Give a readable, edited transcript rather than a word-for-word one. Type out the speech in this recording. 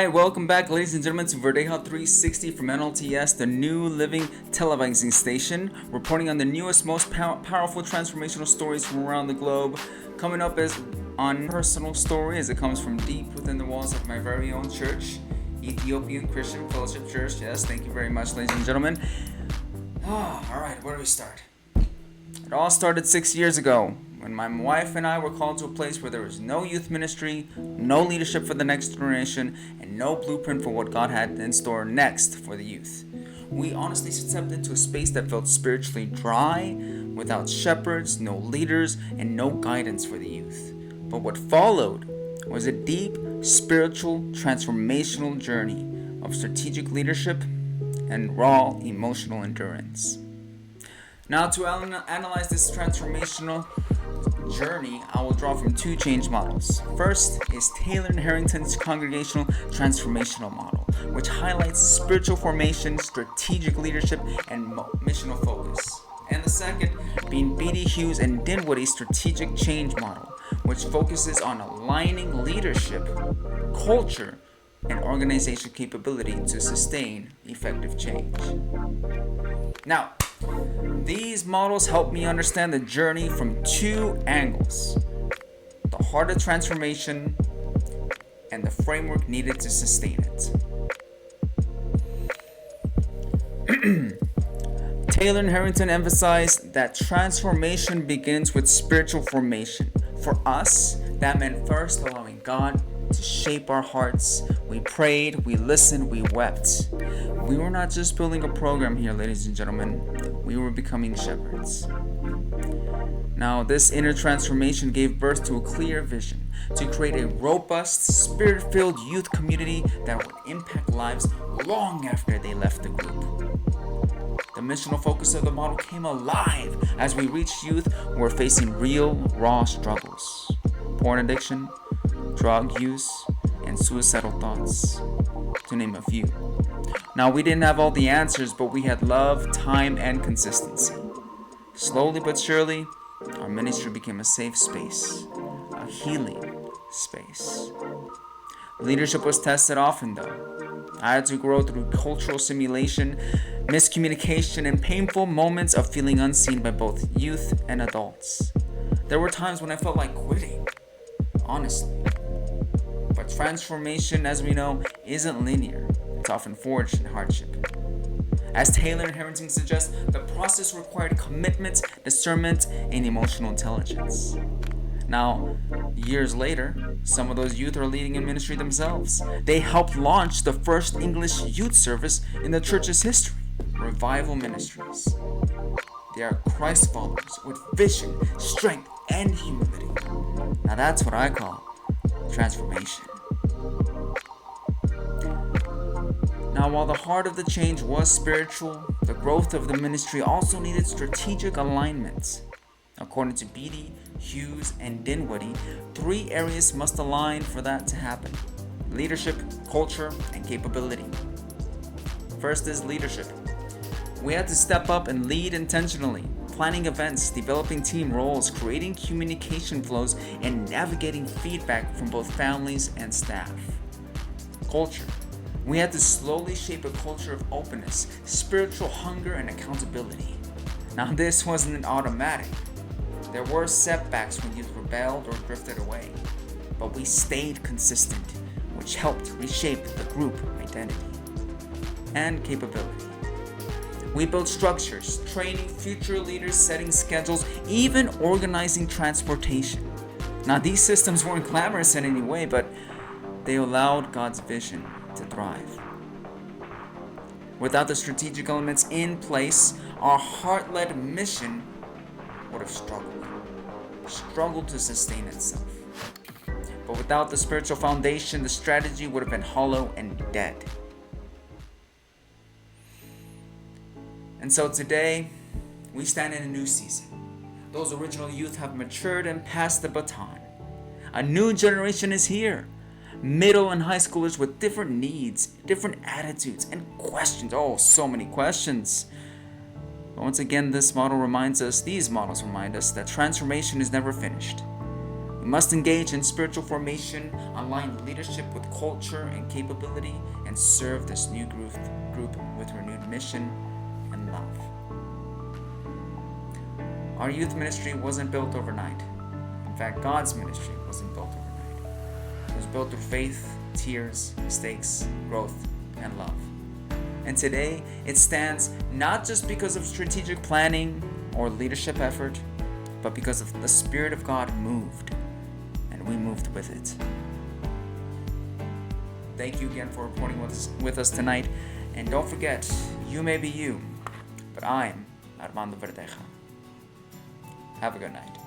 Alright, welcome back, ladies and gentlemen, to Verdeja 360 from NLTS, the new living televising station, reporting on the newest, most powerful transformational stories from around the globe. Coming up is on personal story as it comes from deep within the walls of my very own church, Ethiopian Christian Fellowship Church. Yes, thank you very much, ladies and gentlemen. Alright, where do we start? It all started 6 years ago when my wife and I were called to a place where there was no youth ministry, no leadership for the next generation, and no blueprint for what God had in store next for the youth. We honestly stepped into a space that felt spiritually dry, without shepherds, no leaders, and no guidance for the youth. But what followed was a deep, spiritual, transformational journey of strategic leadership and raw emotional endurance. Now, to analyze this transformational journey, I will draw from two change models. First is Taylor and Harrington's congregational transformational model, which highlights spiritual formation, strategic leadership, and missional focus. And the second being B.D. Hughes and Dinwiddie's strategic change model, which focuses on aligning leadership, culture, and organizational capability to sustain effective change. Now, these models help me understand the journey from two angles: the heart of transformation and the framework needed to sustain it. Taylor and Harrington emphasized that transformation begins with spiritual formation. For us, that meant first allowing God to shape our hearts. We prayed, we listened, we wept. We were not just building a program here, ladies and gentlemen. We were becoming shepherds. Now, this inner transformation gave birth to a clear vision to create a robust, spirit-filled youth community that would impact lives long after they left the group. The missional focus of the model came alive as we reached youth who were facing real, raw struggles: porn addiction, drug use, and suicidal thoughts, to name a few. Now, we didn't have all the answers, but we had love, time, and consistency. Slowly but surely, our ministry became a safe space, a healing space. Leadership was tested often, though. I had to grow through cultural simulation, miscommunication, and painful moments of feeling unseen by both youth and adults. There were times when I felt like quitting, honestly. But transformation, as we know, isn't linear. It's often forged in hardship. As Taylor and Harrington suggest, the process required commitment, discernment, and emotional intelligence. Now, years later, some of those youth are leading in ministry themselves. They helped launch the first English youth service in the church's history, Revival Ministries. They are Christ followers with vision, strength, and humility. Now that's what I call transformation. Now, while the heart of the change was spiritual, the growth of the ministry also needed strategic alignment. According to B.D., Hughes, and Dinwiddie, 3 areas must align for that to happen: leadership, culture, and capability. First is leadership. We had to step up and lead intentionally, planning events, developing team roles, creating communication flows, and navigating feedback from both families and staff. Culture. We had to slowly shape a culture of openness, spiritual hunger, and accountability. Now, this wasn't automatic. There were setbacks when youth rebelled or drifted away, but we stayed consistent, which helped reshape the group identity and capability. We built structures, training future leaders, setting schedules, even organizing transportation. Now, these systems weren't glamorous in any way, but they allowed God's vision to thrive. Without the strategic elements in place, our heart-led mission would have struggled to sustain itself. But without the spiritual foundation, the strategy would have been hollow and dead. And so today, we stand in a new season. Those original youth have matured and passed the baton. A new generation is here. Middle and high schoolers with different needs, different attitudes, and questions. Oh, so many questions. But once again, these models remind us that transformation is never finished. We must engage in spiritual formation, align leadership with culture and capability, and serve this new group with renewed mission and love. Our youth ministry wasn't built overnight. In fact, God's ministry wasn't built overnight. It was built through faith, tears, mistakes, growth, and love. And today, it stands not just because of strategic planning or leadership effort, but because of the Spirit of God moved, and we moved with it. Thank you again for reporting with us tonight. And don't forget, you may be you, but I'm Armando Verdeja. Have a good night.